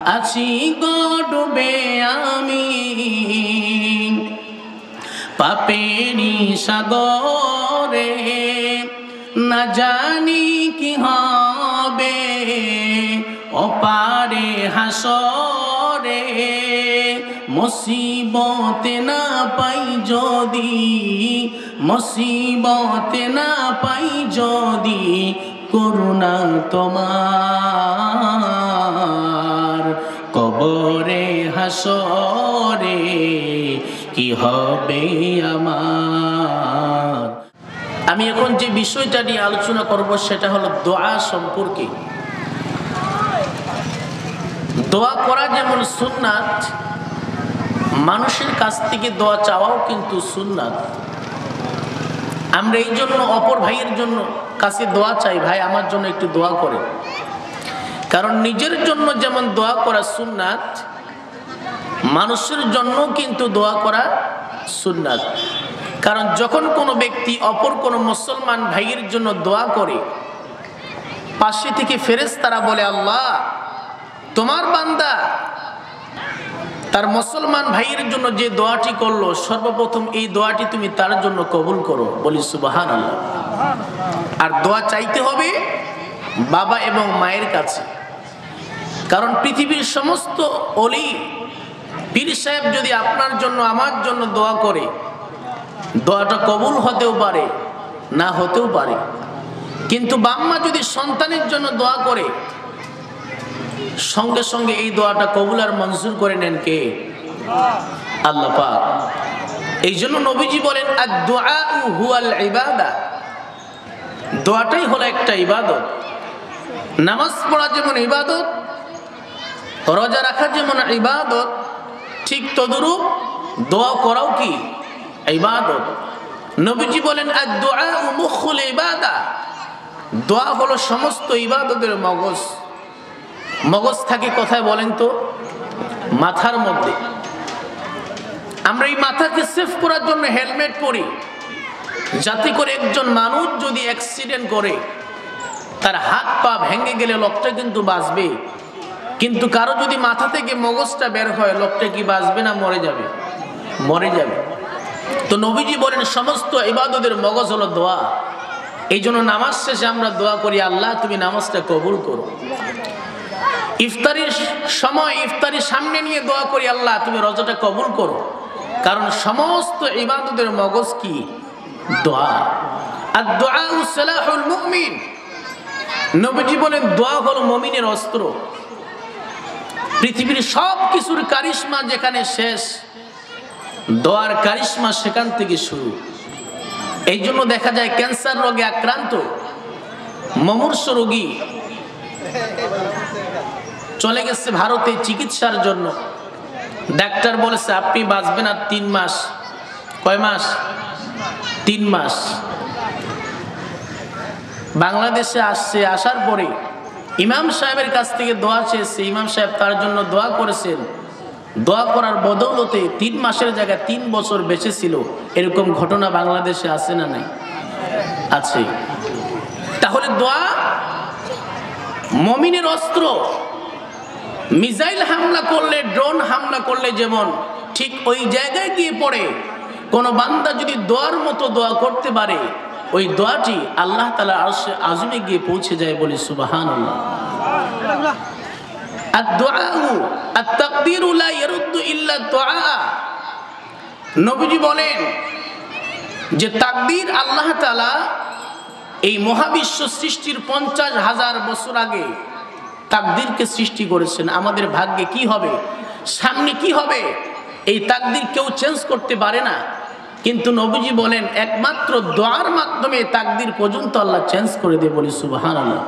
আছি গো ডুবে আমি পাপেরি সাগরে, না জানি কি হবে ওপারে হাসরে। মুসিবতে না পাই যদি, মুসিবতে না পাই যদি, করুণা তোমার কবরে হাসরে কি হবে আমার। আমি এখন যে বিষয়টা নিয়ে আলোচনা করব সেটা হলো দোয়া সম্পর্কে। দোয়া করা যেমন সুন্নাত, মানুষের কাছ থেকে দোয়া চাওয়াও কিন্তু সুন্নাত। আমরা এই জন্য অপর ভাইয়ের জন্য কাছে দোয়া চাই, ভাই আমার জন্য একটু দোয়া করে। কারণ নিজের জন্য যেমন দোয়া করা সুন্নাত, মানুষের জন্য কিন্তু দোয়া করা সুন্নাত। কারণ যখন কোনো ব্যক্তি অপর কোনো মুসলমান ভাইয়ের জন্য দোয়া করে, পাশে থেকে ফেরেশতারা বলে, আল্লাহ তোমার বান্দা তার মুসলমান ভাইয়ের জন্য যে দোয়াটি করলো, সর্বপ্রথম এই দোয়াটি তুমি তার জন্য কবুল করো। বলি সুবহানাল্লাহ। আর দোয়া চাইতে হবে বাবা এবং মায়ের কাছে। কারণ পৃথিবীর সমস্ত ওলি পীর সাহেব যদি আপনার জন্য আমার জন্য দোয়া করে, দোয়াটা কবুল হতেও পারে, না হতেও পারে। কিন্তু বাম্মা যদি সন্তানের জন্য দোয়া করে, সঙ্গে সঙ্গে এই দোয়াটা কবুল আর মঞ্জুর করে নেন কে? আল্লাহ পাক। এই জন্য নবীজি বলেন, আদ-দুআউ হুয়াল ইবাদা, দোয়াটাই হলো একটা ইবাদত। নামাজ পড়া যেমন ইবাদত, রোজা রাখা যেমন ইবাদত, ঠিক তদরূপ দোয়া করাও কি ইবাদত। নবীজি বলেন, আদ-দুআউ মুখুল ইবাদা, দোয়া হলো সমস্ত ইবাদতের মগজ। মগজ থাকে কোথায় বলেন তো? মাথার মধ্যে। আমরা এই মাথাকে সেভ করার জন্য হেলমেট পরি, যাতে করে একজন মানুষ যদি অ্যাক্সিডেন্ট করে, তার হাত পা ভেঙে গেলে লোকটা কিন্তু বাঁচবে। কিন্তু কারো যদি মাথা থেকে মগজটা বের হয়, লোকটা কি বাঁচবে না মরে যাবে? মরে যাবে। তো নবীজি বলেন সমস্ত ইবাদতের মগজ হলো দোয়া। এই জন্য নামাজ শেষে আমরা দোয়া করি, আল্লাহ তুমি নামাজটা কবুল করো। ইফতারির সময় ইফতারি সামনে নিয়ে দোয়া করি, আল্লাহ তুমি রোজাটা কবুল করো। কারণ সমস্ত ইবাদতের মগজ কি? দোয়া। আর দুআউ সালাহুল মুমিন, নবীজি বলেন দোয়া হলো মুমিনের অস্ত্র। পৃথিবীর সব কিছুর কারিশমা যেখানে শেষ, দোয়ার কারিশমা সেখান থেকে শুরু। এই জন্য দেখা যায় ক্যান্সার রোগে আক্রান্ত মুমূর্ষ রোগী চলে গেছে ভারতে চিকিৎসার জন্য। ডাক্তার বলেছে আপনি বাঁচবেন আর 3 মাস। কয় মাস? 3 মাস। বাংলাদেশে আসছে, আসার পরে ইমাম সাহেবের কাছ থেকে দোয়া চেয়েছে। ইমাম সাহেব তার জন্য দোয়া করেছেন। দোয়া করার বদৌলতে 3 মাসের জায়গায় 3 বছর বেঁচে ছিল। এরকম ঘটনা বাংলাদেশে আছে না নাই? আছে। তাহলে দোয়া মুমিনের অস্ত্র। মিসাইল হামলা করলে, ড্রোন হামলা করলে যেমন ঠিক ওই জায়গায় গিয়ে পড়ে, কোন বান্দা যদি দোয়ার মতো দোয়া করতে পারে, ওই দোয়াটি আল্লাহ তাআলা আরশে আযমে গিয়ে পৌঁছে যায়। বলি সুবহানাল্লাহ। আদ-দুআউ আত-তাকদীরু লা ইয়ারুদ্দু ইল্লা দুআ। নবীজি বলেন যে তাকদীর আল্লাহ তাআলা এই মহাবিশ্ব সৃষ্টির 50,000 বছর আগে তাকদীরকে সৃষ্টি করেছেন। আমাদের ভাগ্যে কি হবে, সামনে কি হবে, এই তাকদীর কেউ চেঞ্জ করতে পারে না। কিন্তু নবীজি বলেন একমাত্র দোয়ার মাধ্যমে তাকদীর পর্যন্ত আল্লাহ চেঞ্জ করে দেয়। বলি সুবহানাল্লাহ।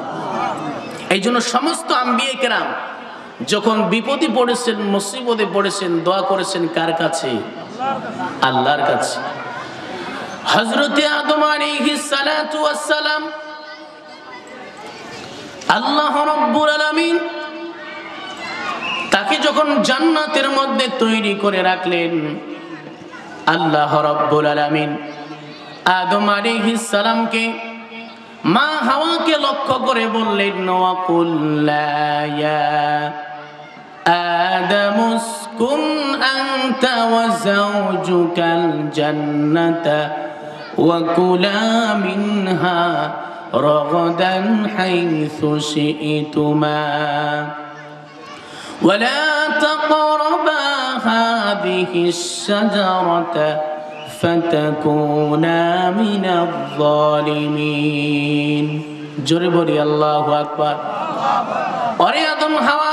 এই জন্য সমস্ত আম্বিয়া কেরাম যখন বিপদে পড়েছেন, মুসিবতে পড়েছেন, দোয়া করেছেন কার কাছে? আল্লাহর কাছে। হযরতে আদম আলাইহিস সালাতু ওয়াস সালাম, আল্লাহ রাব্বুল আলামিন তাকে যখন জান্নাতের মধ্যে তৈরি করে রাখলেন, আল্লাহ রাব্বুল আলামিন আদম আলাইহিস সালামকে মা হাওয়াকে লক্ষ্য করে বললেন, ওয়াকুল্লা ইয়া آدم اسكن أنت وزوجك الجنة وكلا منها رغدا حيث شئتما ولا تقربا هذه الشجرة فتكونا من الظالمين জোরে আল্লাহু আকবার। ওরে আদম হাওয়া,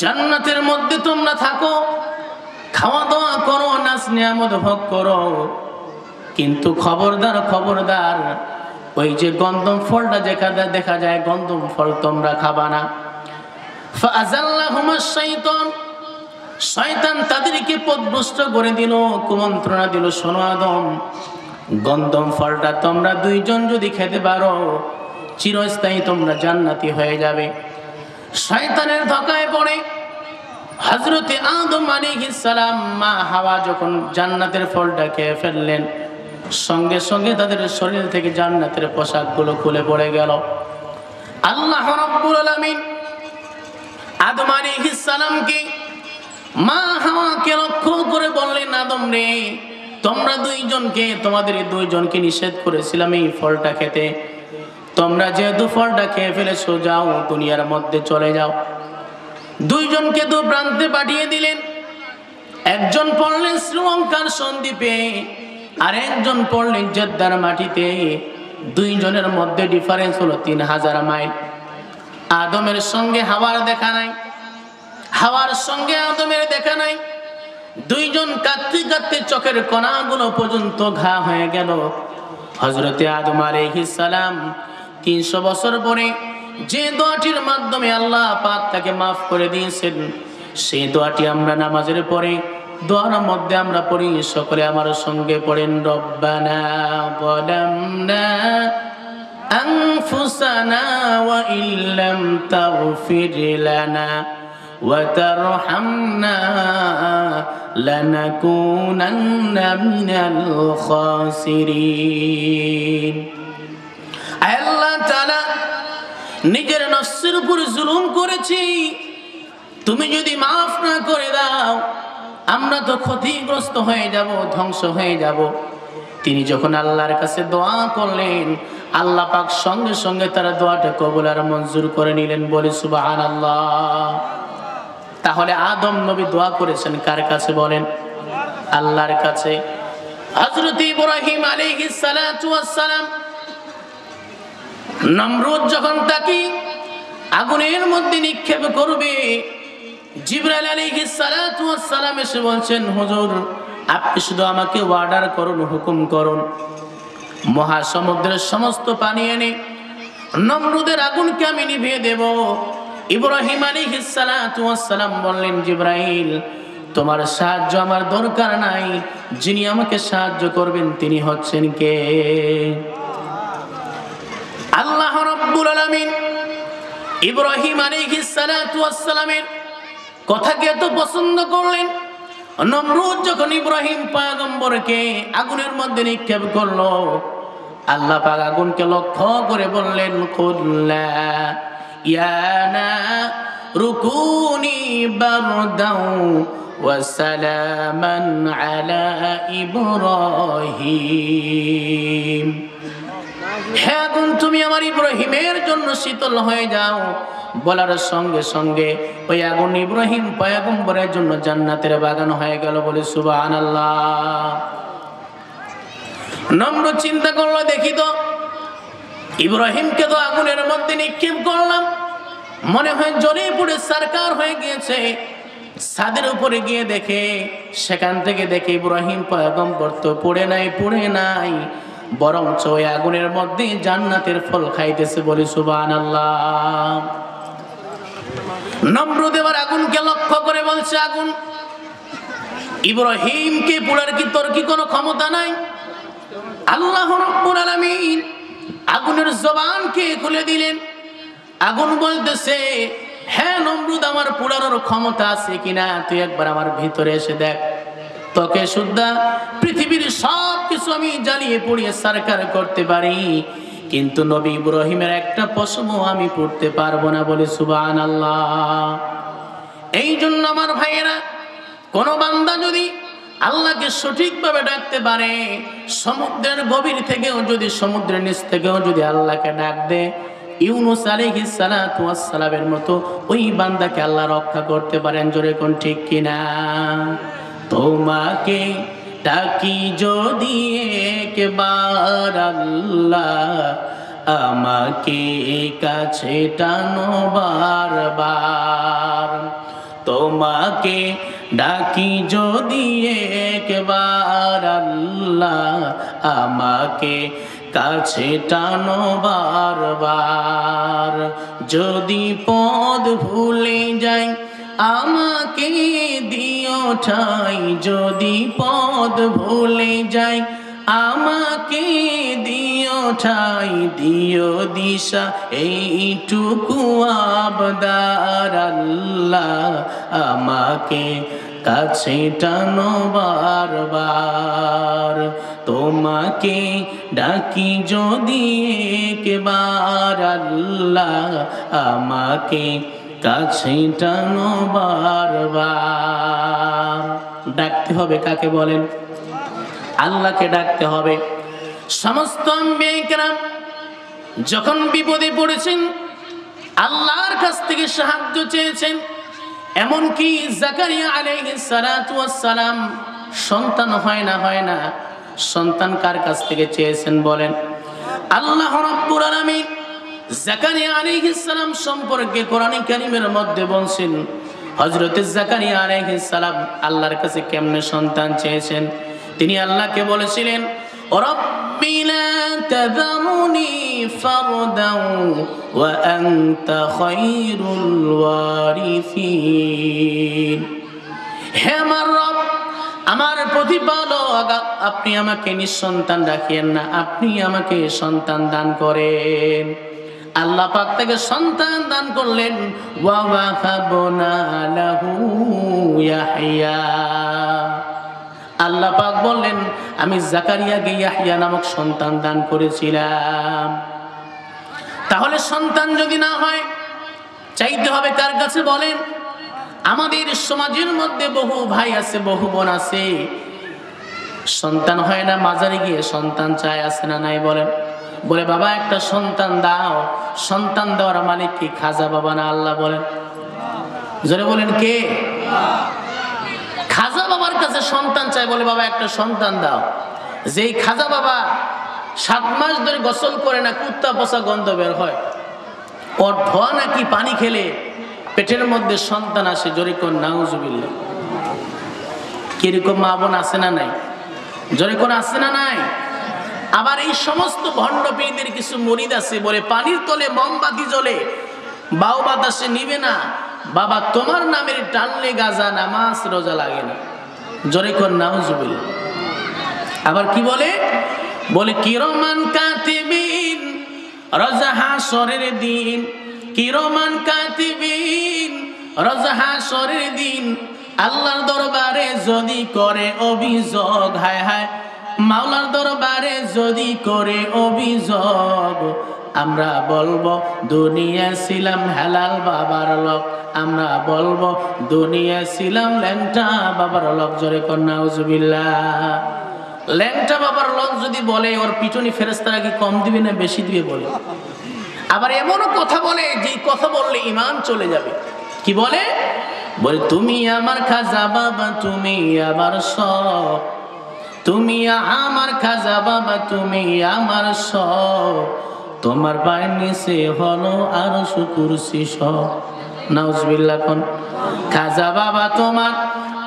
জান্নাতের মধ্যে তোমরা থাকো, খাওয়া দাওয়া করো, নাচ নিয়ামত ভোগ করো, কিন্তু খবরদার খবরদার ওই যে গন্ধম ফলটা দেখা যায় গন্ধম ফল তোমরা খাবা না। ফাআযাল্লাহুমা শাইতান, শয়তান তাদেরকে পথভ্রষ্ট করে দিল, কুমন্ত্রণা দিল, শোনো আদম, গন্ধম ফলটা তোমরা দুইজন যদি খেতে পারো চিরস্থায়ী তোমরা জান্নাতি হয়ে যাবে। শয়তানের ধোঁকায় পড়ে হযরতে আদম আলাইহিস সালাম মা হাওয়া যখন জান্নাতের ফলটা খেয়ে ফেললেন, সঙ্গে সঙ্গে তাদের শরীর থেকে জান্নাতের পোশাকগুলো খুলে পড়ে গেল। আল্লাহ রাব্বুল আলামিন আদম আলাইহিস সালামকে মা হাওয়াকে লক্ষ্য করে বললেন, আদম রে, তোমরা দুইজনকে, তোমাদের দুইজনকে নিষেধ করেছিলাম এই ফলটা খেতে, তোমরা যেহেতু ফলটা খেয়ে ফেলেছো, যাও দুনিয়ার মধ্যে চলে যাও। দুইজনকে দু প্রান্তে পাঠিয়ে দিলেন। একজন পড়লেন শ্রীলঙ্কার সন্দ্বীপে, আর একজন পড়লেন জেদ্দার মাটিতে। দুইজনের মধ্যে ডিফারেন্স হলো 3000 মাইল। আদমের সঙ্গে হাওয়ার দেখা নাই, হাওয়ার সঙ্গে আদমের দেখা নাই। দুইজন কাঁদতে কাঁদতে চোখের কণাগুলো পর্যন্ত ঘা হয়ে গেল। হযরতে আদম আলাইহিস সালাম 300 বছর পরে যে দোয়াটির মাধ্যমে আল্লাহ পাক তাকে মাফ করে দিয়েছেন, সেই দোয়াটি আমরা নামাজের পরে দোয়ার মধ্যে আমরা পড়ি। সকলে আমার সঙ্গে পড়েন, রব্বানা যালামনা আনফুসানা ওয়া ইল্লাম তাগফির লানা ওয়া তারহামনা লানাকুনান্না মিনাল খাসিরিন। আল্লাহ তাআলা, নিজের নফসের উপর জুলুম করেছি, তুমি যদি মাফ না করে দাও আমরা তো ক্ষতিগ্রস্ত হয়ে যাব, ধ্বংস হয়ে যাব। তিনি যখন আল্লাহর কাছে দোয়া করলেন, আল্লাহ পাক সঙ্গে সঙ্গে তার দোয়াটা কবুল আর মঞ্জুর করে নিলেন। বলে সুবহানাল্লাহ। তাহলে আদম নবী দোয়া করেছেন কার কাছে বলেন? আল্লাহর কাছে। হযরত ইব্রাহিম আলাইহিস সালাতু ওয়াস সালাম, নমরুদ যখন তাকে আগুনের মধ্যে নিক্ষেপ করবে, জিবরাইল আলাইহিস সালাতু ওয়াস সালাম এসে বলছেন, হুজুর আপনি শুধু আমাকে অর্ডার করুন, হুকুম করুন, মহাসমুদ্রের সমস্ত পানি এনে নমরুদের আগুনকে আমি নিভিয়ে দেব। ইব্রাহিম আলাইহিস সালাতু ওয়াস সালাম বললেন, জিবরাইল তোমার সাহায্য আমার দরকার নাই, যিনি আমাকে সাহায্য করবেন তিনি হচ্ছেন কে? আল্লাহ রাব্বুল আলামিন ইব্রাহিম আলাইহিস সালাতু ওয়াস সালামের কথাকে এত পছন্দ করলেন, নমরুদ যখন ইব্রাহিম পয়গম্বরকে আগুনের মধ্যে নিক্ষেপ করলো, আল্লাহ পাক আগুনকে লক্ষ্য করে বললেন, কুল্লা ইয়া নারু কুনি বারদাও ওয়া সালামান আলা ইব্রাহিম। হে আগুন, তুমি আমার ইব্রাহিমের জন্য শীতল হয়ে যাও। বলার সঙ্গে সঙ্গে ওই আগুন ইব্রাহিম পয়গম্বরের জন্য জান্নাতের বাগান হয়ে গেল। বলে সুবহানাল্লাহ। নমরুদ চিন্তা করলো, দেখি তো ইব্রাহিমকে তো আগুনের মধ্যে নিক্ষেপ করলাম, মনে হয় জ্বলে পুড়ে সারকার হয়ে গিয়েছে। ছাদের উপরে গিয়ে দেখে, সেখান থেকে দেখে ইব্রাহিম পয়গম্বর তো পড়ে নাই, বরঞ্চ ওই আগুনের মধ্যে জান্নাতের ফল খাইতেছে। বলি সুবহানাল্লাহ। নমরুদ এবার আগুনকে লক্ষ্য করে বলছে, আগুন ইব্রাহিমকে পোড়ার কি তোর কি কোনো ক্ষমতা নাই? আল্লাহ রাব্বুল আলামিন আগুনের জবানকে খুলে দিলেন। আগুন বলতেছে, হ্যাঁ নমরুদ, আমার পোড়ানোর ক্ষমতা আছে কিনা তুই একবার আমার ভিতরে এসে দেখ। তোকে সুদ্ধা পৃথিবীর সব কিছু আমি জ্বালিয়ে পুড়িয়ে সারকার করতে পারি, কিন্তু নবী ইব্রাহিমের একটা পশমও আমি পড়তে পারবো না। বলে সুবহানাল্লাহ। এই জন্য আমার ভাইয়েরা, কোন বান্দা যদি আল্লাহকে সঠিকভাবে ডাকতে পারে, সমুদ্রের গভীর থেকেও যদি, সমুদ্রের নিচ থেকেও যদি আল্লাহকে ডাক দেয়, ইউনুস আলাইহিস সালাতু ওয়াস সালামের মতো ওই বান্দাকে আল্লাহ রক্ষা করতে পারেন। জোরে কোন ঠিক কিনা? তোমাকে ডাকি যদি একবার আল্লাহ, আমাকে কাছে টানো বারবার। তোমাকে ডাকি যদি একবার আল্লাহ, আমাকে কাছে টানো বারবার। যদি পথ ভুলে যাই আমাকে দিও ঠাই, যদি পথ ভুলে যাই আমাকে দিও ঠাই, দিও দিশা এইটুকু আবদার আল্লাহ, আমাকে কাছে টানো বারবার। তোমাকে ডাকি যদি একবার আল্লাহ, আমাকে কাছে টানো বারবার। ডাকতে হবে কাকে বলেন? আল্লাহকে ডাকতে হবে। সমস্ত আম্বিয়া কেরাম যখন বিপদে পড়েছেন আল্লাহর কাছ থেকে সাহায্য চেয়েছেন। এমনকি জাকারিয়া আলাইহিস সালাতু ওয়াস সালাম সন্তান হয় না, সন্তান কার কাছ থেকে চেয়েছেন বলেন? আল্লাহ রাব্বুল আলামিন জাকারিয়া আলাইহিস সালাম সম্পর্কে কোরআনে কারীমের মধ্যে বলছেন, হযরত জাকারিয়া আলাইহিস সালাম আল্লাহর কাছে কেমনে সন্তান চেয়েছেন। তিনি আল্লাহকে বলেছিলেন, রব্বি লা তাযারুনি ফারদান ওয়া আনতা খায়রুল ওয়ারিসিন। হে আমার রব, আমার প্রতিপালক, আপনি আমাকে নিঃসন্তান রাখিয়েন না, আপনি আমাকে সন্তান দান করেন। আল্লাহ পাক তাকে সন্তান দান করলেন। ওয়া ওয়াহাবনা লাহু ইয়াহইয়া। আল্লাহ পাক বললেন, আমি জাকারিয়াকে ইয়াহইয়া নামক সন্তান দান করেছিলাম। তাহলে সন্তান যদি না হয় চাইতে হবে কার কাছে বলেন? আমাদের সমাজের মধ্যে বহু ভাই আছে, বহু বোন আছে, সন্তান হয় না, মাজারে গিয়ে সন্তান চায়, আছে না নাই বলেন? বলে বাবা একটা সন্তান দাও। সন্তান দেওয়ার মালিক কি? খাজা বাবা না আল্লাহ? বলেন জোরে বলেন কে? খাজা বাবার কাছে সন্তান চাই, বলে বাবা একটা সন্তান দাও। যেই খাজা বাবা 7 মাস ধরে গোসল করে না, কুত্তা পচা গন্ধ বের হয়, ওর ধোয়া নাকি পানি খেলে পেটের মধ্যে সন্তান আসে। জোরে কোন নাউজুবিল্লাহ। কিরকম মা বোন আছে না নাই? জোরে কোন আছে না নাই? আবার এই সমস্ত ভণ্ড পীরদের কিছু মুরিদ আছে, বলে পানির তলে মোমবাতি জ্বলে, বাউ বাতাসে নিবে না, বাবা তোমার নামের টানলে গাজা, নামাজ রোজা লাগে না। জোরে কোন নাউজুবিল্লাহ। আবার কি বলে? বলে কিরমান কাতিবিন রোজা হাসরের দিন, কিরমান কাতিবিন রোজা হাসরের দিন, আল্লাহর দরবারে যদি করে অভিযোগ, হায় হায় মাওলার দরবারে যদি করে অভিযোগ, আমরা বলবো দুনিয়া ছিলাম হেলাল বাবার লোক, আমরা বলবো দুনিয়া ছিলাম ল্যাংটা বাবার লোক। জোরে কোন নাউজুবিল্লাহ। ল্যাংটা বাবার লোক যদি বলে, ওর পিটুনি ফেরেশতারা কি কম দিবে না বেশি দিবে বলে? আবার এমনও কথা বলে যে কথা বললে ঈমান চলে যাবে। কি বলে? বলে তুমি আমার খাজা বাবা, তুমি আমার সব, তুমি আমার খাজা বাবা, তুমি আমার সব, তোমার পায়ের নিচে হলো আরশ কুরসি সব। নাউজুবিল্লাহ। কোন খাজা বাবা তোমার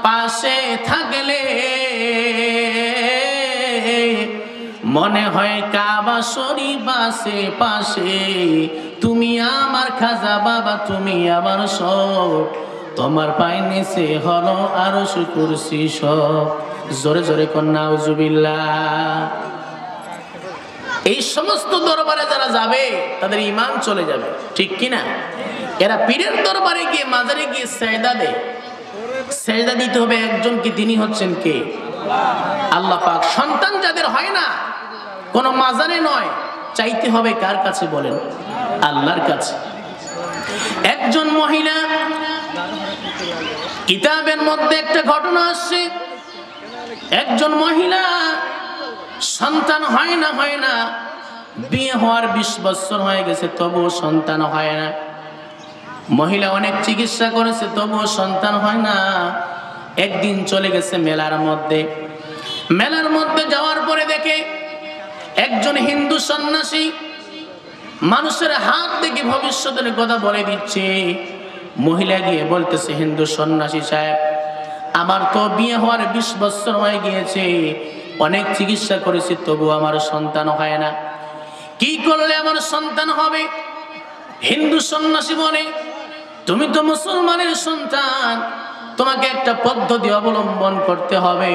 পাশে থাকলে মনে হয় কাবা শরীফ আছে পাশে, তুমি আমার খাজা বাবা, তুমি আমার সব, তোমার পায়ের নিচে হলো আরশ কুরসি সব। জোরে জোরে কোন নাউজুবিল্লাহ। এই সমস্ত দরবারে যারা যাবে তাদের ঈমান চলে যাবে, ঠিক কিনা? এরা পীরের দরবারে গিয়ে, মাজারে গিয়ে সেজদা দেয়। সেজদা দিতে হবে একজনকে, তিনি হচ্ছেন কে? আল্লাহ পাক। সন্তান যাদের হয় না, কোন মাজারে নয়, চাইতে হবে কার কাছে বলেন? আল্লাহর কাছে। একজন মহিলা কিতাবের মধ্যে একটা ঘটনা আসছে, একজন মহিলা সন্তান হয় না, বিয়ে হওয়ার 20 বছর হয়ে গেছে, তবুও সন্তান হয় না। মহিলা অনেক চিকিৎসা করেছে, তবুও সন্তান হয় না। একদিন চলে গেছে মেলার মধ্যে যাওয়ার পরে দেখে একজন হিন্দু সন্ন্যাসী মানুষের হাত থেকে ভবিষ্যতের কথা বলে দিচ্ছে। মহিলা গিয়ে বলতেছে, হিন্দু সন্ন্যাসী সাহেব, আমার তো বিয়ে হওয়ার 20 বছর হয়ে গিয়েছে, অনেক চিকিৎসা করেছি, তবু আমার সন্তান হয় না, কি করলে আমার সন্তান হবে? হিন্দু সন্ন্যাসী বলে, তুমি তো মুসলমানের সন্তান, তোমাকে একটা পদ্ধতি অবলম্বন করতে হবে।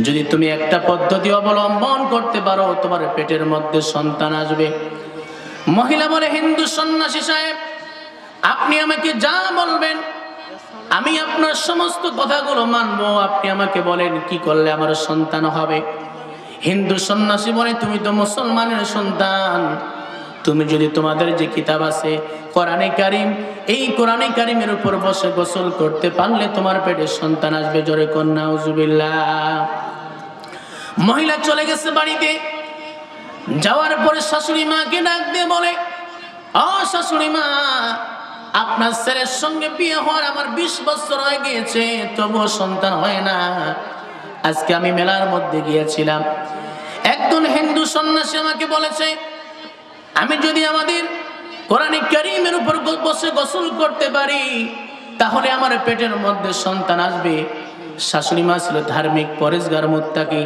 যদি তুমি একটা পদ্ধতি অবলম্বন করতে পারো, তোমার পেটের মধ্যে সন্তান আসবে। মহিলা বলে, হিন্দু সন্ন্যাসী সাহেব, আপনি আমাকে যা বলবেন আমি আপনার সমস্ত কথাগুলো মানবো, আপনি আমাকে বলেন কি করলে আমার সন্তান হবে। হিন্দু সন্ন্যাসী বলে, তুমি তো মুসলমানের সন্তান, তুমি যদি তোমাদের যে কিতাব আছে কোরআনে কারিম, এই কোরআনে কারিমের উপর বসে গোসল করতে পারলে তোমার পেটে সন্তান আসবে। জোরে কর নাউজুবিল্লাহ। মহিলা চলে গেছে বাড়িতে। যাওয়ার পরে শাশুড়ি মাকে ডাক দিয়ে বলে, ও শাশুড়ি মা, আপনার ছেলের সঙ্গে বিয়ে হওয়ার আমার 20 বছর হয়ে গিয়েছে, তবুও সন্তান হয় না। আজকে আমি মেলার মধ্যে গিয়েছিলাম, একজন হিন্দু সন্ন্যাসী আমাকে বলেছে, আমি যদি আমাদের কোরআনে কারীমের উপর বসে গোসল করতে পারি, তাহলে আমার পেটের মধ্যে সন্তান আসবে। শাশুড়ি মা ছিল ধার্মিক, পরেশগার, মুত্তাকি।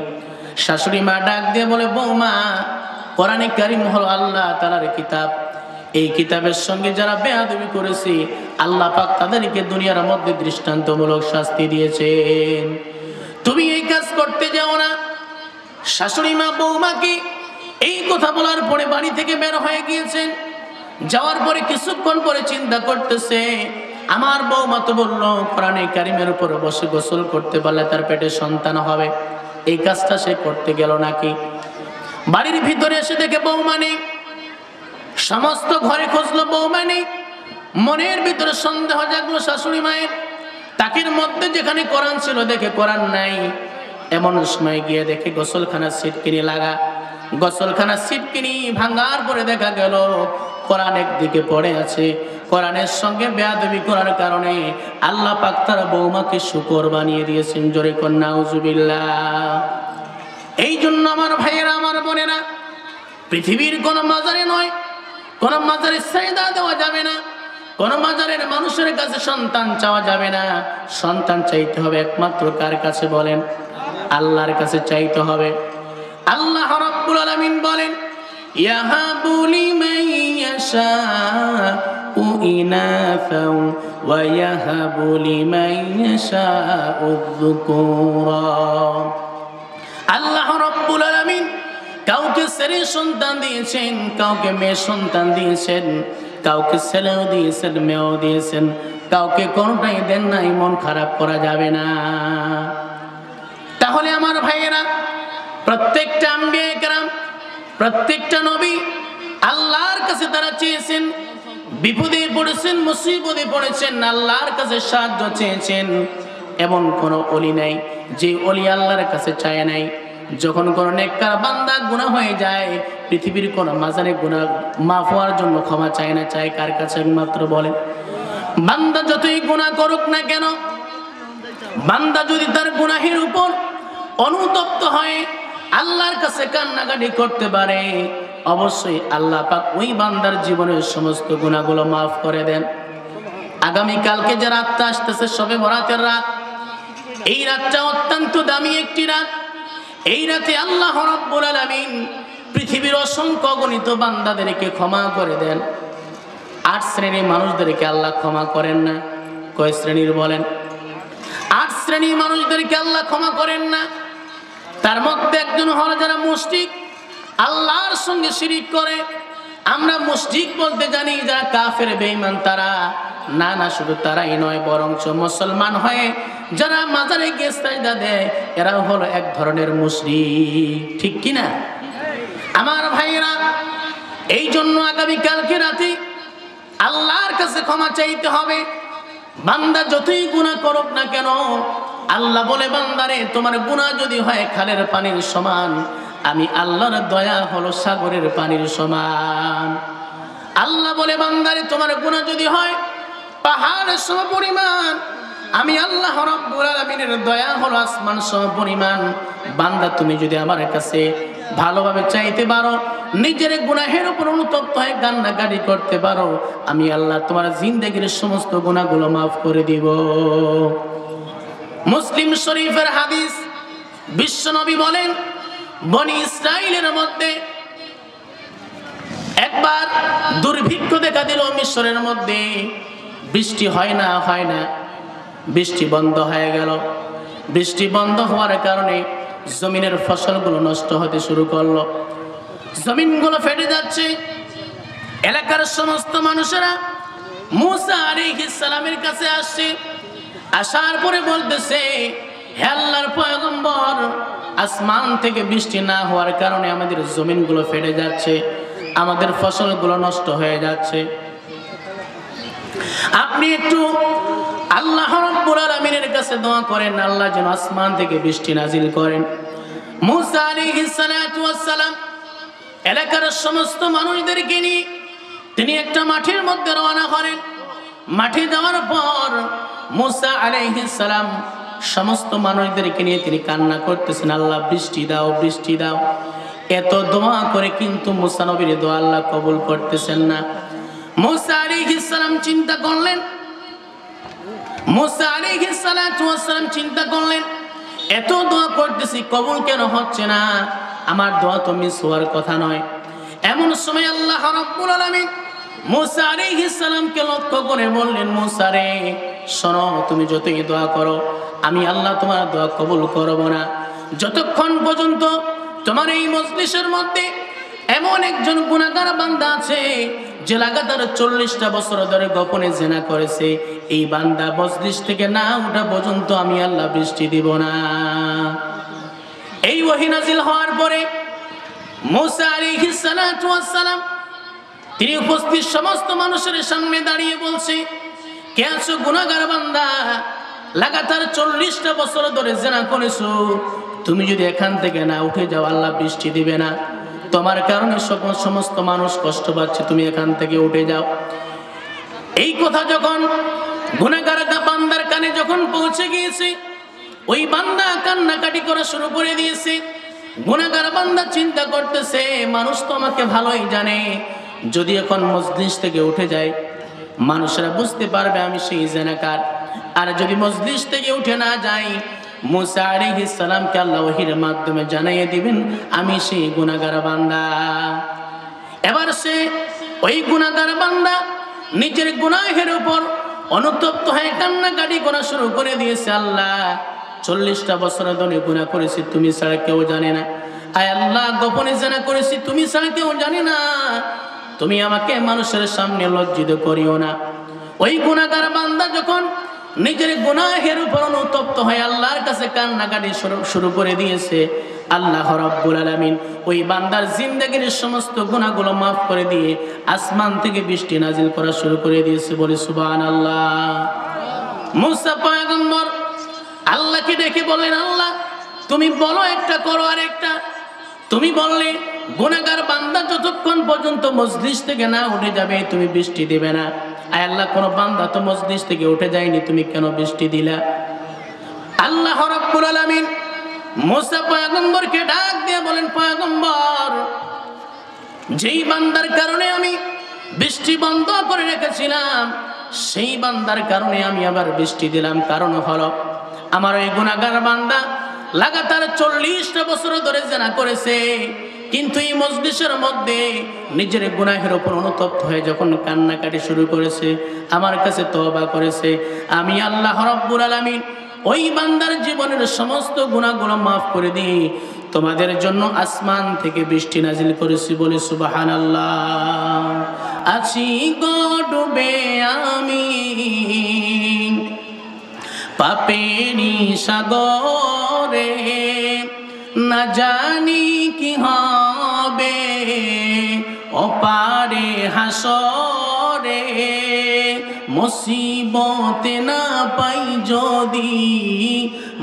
শাশুড়ি মা ডাক দিয়ে বলে, বৌমা, কোরআনে কারীম হলো আল্লাহ তাআলার কিতাব, এই কিতাবের সঙ্গে যারা বেয়াদবি করেছে, আল্লাহ পাক তাদেরকে দুনিয়ার মধ্যে দৃষ্টান্তমূলক শাস্তি দিয়েছেন, তুমি এই কাজ করতে যাও না। শাশুড়ি মা বৌমাকে এই কথা বলার পরে বাড়ি থেকে বের হয়ে গিয়েছেন। যাওয়ার পরে কিছুক্ষণ পরে চিন্তা করতেছে, আমার বৌমা তো বললো কোরআনে কারীমের উপর বসে গোসল করতে পারলে তার পেটে সন্তান হবে, এই কাজটা সে করতে গেল নাকি? বাড়ির ভিতরে এসে দেখে বৌমা নেই। সমস্ত ঘরে খুঁজলো, বৌমা নেই। মনের ভিতরে সন্দেহ জাগলো শাশুড়ি মায়ের। তাকের মধ্যে যেখানে কোরআন ছিল দেখে কোরআন নাই। এমন সময় গিয়ে দেখে গোসলখানার সিটকিনি লাগা। গোসলখানার সিটকিনি ভাঙার পরে দেখা গেল কোরআন একদিকে পড়ে আছে। কোরআনের সঙ্গে বেয়াদবি করার কারণে আল্লাহ পাক তার বৌমাকে শুকর বানিয়ে দিয়েছেন। জোরে কর নাউজুবিল্লাহ। এই জন্য আমার ভাইয়েরা, আমার বোনেরা, পৃথিবীর কোন মাজারে নয়, কোন মাজারের চাহিদা দেওয়া যাবে না, কোন মাজারের মানুষের কাছে সন্তান চাওয়া যাবে না। সন্তান চাইতে হবে একমাত্র কার কাছে বলেন? আল্লাহর কাছে চাইতে হবে। আল্লাহ রাব্বুল আলামিন বলেন, ইয়াহাবু লিমান ইয়াশাউ ইনাফাও ওয়া ইয়াহাবু লিমান ইয়াশাউ যুকুরা। আল্লাহ রাব্বুল আলামিন কাউকে ছেলে সন্তান দিয়েছেন, কাউকে মেয়ে সন্তান দিয়েছেন, কাউকে ছেলেও দিয়েছেন, মেয়েও দিয়েছেন, কাউকে কোনটাই দেন নাই। মন খারাপ করা যাবে না। তাহলে আমার ভাইয়েরা, প্রত্যেকটা আম্বিয়া কেরাম, প্রত্যেকটা নবী আল্লাহর কাছে তারা চেয়েছেন, বিপদে পড়েছেন, মুসিবতে পড়েছেন, আল্লাহর কাছে সাহায্য চেয়েছেন। এমন কোন ওলি নাই যে ওলি আল্লাহর কাছে চায় নাই। যখন কোন নেককার বান্দা গুনাহ হয়ে যায়, পৃথিবীর কোন মাজারে গুনাহ মাফ হওয়ার জন্য ক্ষমা চায় না, চায় কার কাছে? একমাত্র বলেন। বান্দা যতই গুনাহ করুক না কেন, বান্দা যদি তার গুনাহের উপর অনুতপ্ত হয়, আল্লাহর কাছে কান্নাকাটি করতে পারে, অবশ্যই আল্লাহ পাক ওই বান্দার জীবনের সমস্ত গুনাহগুলো মাফ করে দেন। আগামী কালকে যে রাতটা আসতেছে, শবে বরাতের রাত, এই রাতটা অত্যন্ত দামি একটি রাত। এই রাতে আল্লাহ রাব্বুল আলামিন পৃথিবীর অসংখ্য গণিত বান্দাদেরকে ক্ষমা করে দেন। 8 শ্রেণীর মানুষদেরকে আল্লাহ ক্ষমা করেন না। কয় শ্রেণীর বলেন? 8 শ্রেণীর মানুষদেরকে আল্লাহ ক্ষমা করেন না। তার মধ্যে একজন হলো যারা মুশরিক, আল্লাহর সঙ্গে শিরিক করে। আমরা মুশরিক বলতে জানি যারা কাফের, বেঈমান, তারা না, না, শুধু তারাই নয়, বরঞ্চ মুসলমান হয়ে যারা মাজারে গিয়ে সাজদা দেয়, এরা হলো এক ধরনের মুশরিক। ঠিক কিনা আমার ভাইয়েরা? এই জন্য আগামী কালকে রাতে আল্লাহর কাছে ক্ষমা চাইতে হবে। বান্দা যতই গুনাহ করুক না কেন, আল্লাহ বলে বান্দারে তোমার গুনাহ যদি হয় খালের পানির সমান, আমি আল্লাহর দয়া হলো সাগরের পানির সমান। আল্লাহ বলে বান্দারে তোমার গুনাহ যদি হয় পাহাড়ের সমপরিমাণ, আমি আল্লাহ রাব্বুল আলামিনের দয়া হলো আসমান সমপরিমাণ। বান্দা তুমি যদি আমার কাছে ভালোভাবে চাইতে পারো, নিজের গুনাহের উপর অনুতপ্ত হয়ে কান্নাকাটি করতে পারো, আমি আল্লাহ তোমার জিন্দেগির সমস্ত গুনাহগুলো মাফ করে দিব। মুসলিম শরীফের হাদিস, বিশ্বনবী বলেন বনি ইসরাইলের মধ্যে একবার দুর্ভিক্ষ দেখা দিল মিশরের মধ্যে। বৃষ্টি হয় না, বৃষ্টি বন্ধ হয়ে গেল। বৃষ্টি বন্ধ হওয়ার কারণে জমিনের ফসলগুলো নষ্ট হতে শুরু করলো, জমিনগুলো ফেটে যাচ্ছে। এলাকার সমস্ত মানুষেরা মূসা আলাইহিস সালামের কাছে আসছে। আসার পরে বলতেছে, হে আল্লাহর পয়গম্বর, আসমান থেকে বৃষ্টি না হওয়ার কারণে আমাদের জমিনগুলো ফেটে যাচ্ছে, আমাদের ফসলগুলো নষ্ট হয়ে যাচ্ছে। আপনি একটু আল্লাহ রাব্বুল আলামিনের কাছে দোয়া করেন, আল্লাহ যেন আসমান থেকে বৃষ্টি নাজিল করেন। মূসা আলাইহিস সালাতু ওয়াস সালাম এলাকার সমস্ত মানুষদেরকে নিয়ে তিনি একটা মাঠের মধ্যে রওনা করেন। মাঠে যাওয়ার পর মূসা আলাইহিস সালাম সমস্ত মানুষদেরকে নিয়ে তিনি কান্না করতেছেন, আল্লাহ বৃষ্টি দাও, বৃষ্টি দাও। এত দোয়া করে কিন্তু মূসা নবীর দোয়া আল্লাহ কবুল করতেছেন না। মূসা আলাইহিস সালাম চিন্তা করলেন, মূসা আলাইহিস সালাতু ওয়াস সালাম চিন্তা করলেন, এত দোয়া করতেছি কবুল কেন হচ্ছে না? আমার দোয়া তো মিস হওয়ার কথা নয়। এমন সময় আল্লাহ রাব্বুল আলামিন মূসা আলাইহিস সালামকে লক্ষ্য করে বললেন, মূসা রে শোনো, তুমি যতই দোয়া করো আমি আল্লাহ তোমার দোয়া কবুল করব না, যতক্ষণ পর্যন্ত তোমার এই মজলিসের মধ্যে এমন একজন গুনাহগার বান্দা আছে যে লাগাতার 40টা বছর ধরে গোপনে জিনা করেছে, এই বান্দা মজলিস থেকে না ওঠা পর্যন্ত আমি আল্লাহ বৃষ্টি দিব না। এই ওহী নাজিল হওয়ার পরে মূসা আলাইহিস সালাতু ওয়াস সালাম তিনি উপস্থিত সমস্ত মানুষের সামনে দাঁড়িয়ে বলছে, কে আছো গুনাহগার বান্দা, লাগাতার 40টা বছর ধরে জিনা করেছো, তুমি যদি এখান থেকে না উঠে যাও আল্লাহ বৃষ্টি দিবে না। তোমার কারণে সমস্ত মানুষ কষ্ট পাচ্ছে, তুমি এখান থেকে উঠে যাও। এই কথা যখন গুনাহগার বান্দার কানে যখন পৌঁছে গিয়েছে, ওই বান্দা কান্নাকাটি করা শুরু করে দিয়েছে। গুনাহগার বান্দা চিন্তা করতেছে, মানুষ তো আমাকে ভালোই জানে, যদি এখন মজলিস থেকে উঠে যায় মানুষরা বুঝতে পারবে আমি সেই জিনাকার, আর যদি মজলিস থেকে উঠে না যাই মূসা আলাইহিস সালামকে আল্লাহ ওহীর মাধ্যমে জানিয়ে দিবেন আমি সেই গুনাহগার বান্দা। এবার সে ওই গুনাহগার বান্দা নিজের গুনাহের উপর অনুতপ্ত হয়ে কান্নাকাটি করা শুরু করে দিয়েছে, আল্লাহ 40টা বছর ধরে গুনাহ করেছি, তুমি ছাড়া কেউ জানে না। আয় আল্লাহ, গোপনে জিনা করেছি, তুমি ছাড়া কেউ জানে না, তুমি আমাকে মানুষের সামনে লজ্জিত করিও না। ওই গুনাহগার বান্দা যখন নিজের গুনাহের উপর অনুতপ্ত হয়ে আল্লাহর কাছে কান্নাকাটি শুরু করে দিয়েছে, আল্লাহ রাব্বুল আলামিন ওই বান্দার জিন্দেগির সমস্ত গুনাহগুলো মাফ করে দিয়ে আসমান থেকে বৃষ্টি নাজিল করা শুরু করে দিয়েছে। বলে সুবহানাল্লাহ। মূসা পয়গম্বর আল্লাহকে ডেকে বলেন, আল্লাহ তুমি বলো একটা করো আর একটা। তুমি বললে গুনাহগার বান্দা যতক্ষণ পর্যন্ত মজলিস থেকে না উঠে যাবে তুমি বৃষ্টি দিবে না। আয় আল্লাহ, কোন বান্দা তো মজলিস থেকে উঠে যায়নি, তুমি কেন বৃষ্টি দিলা? আল্লাহ রাব্বুল আলামিন মূসা পয়গম্বরকে ডাক দিয়ে বলেন, পয়গম্বর, যেই বান্দার কারণে আমি বৃষ্টি বন্ধ করে রেখেছিলাম সেই বান্দার কারণে আমি আবার বৃষ্টি দিলাম। কারণ হলো আমার ওই গুনাহগার বান্দা লাগাতার 40টা বছর ধরে জিনা করেছে, কিন্তু এই মজলিসের মধ্যে নিজের গুনাহের উপর অনুতপ্ত হয়ে যখন কান্নাকাটি শুরু করেছে, আমার কাছে তওবা করেছে, আমি আল্লাহ রাব্বুল আলামিন ওই বান্দার জীবনের সমস্ত গুনাহগুলো মাফ করে দিই, তোমাদের জন্য আসমান থেকে বৃষ্টি নাজিল করেছি। বলে সুবহানাল্লাহ। আছি গো ডুবে আমি পাপেরি সাগরে, না জানি কি হবে ওপারে হাসরে, মুসিবতে না পাই যদি,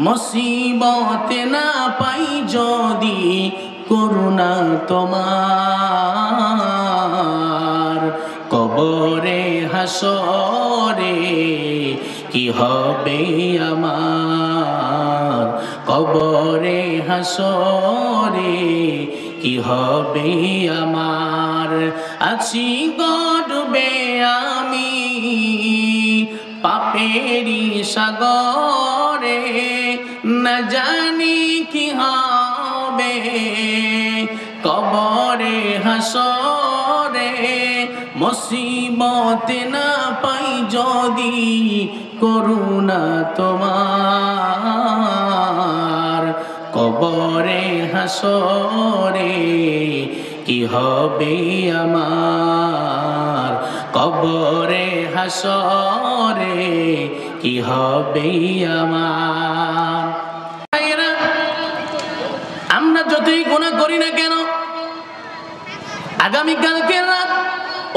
মুসিবতে না পাই যদি করুণা তোমার। কবরে হাসরে কি হবে আমার, কবরে হাসরে কি হবে আমার। আছি গর্বে আমি পাপেরি সাগরে, না জানি কি হবে কবরে হাসরে। মুসিবতে না পাই যদি করুণা তোমার। কবরে হাসরে কি হবে আমার, কবরে হাসরে কি হবে আমার। আমরা যতই গুনাহ করি না কেন, আগামীকালকের রাত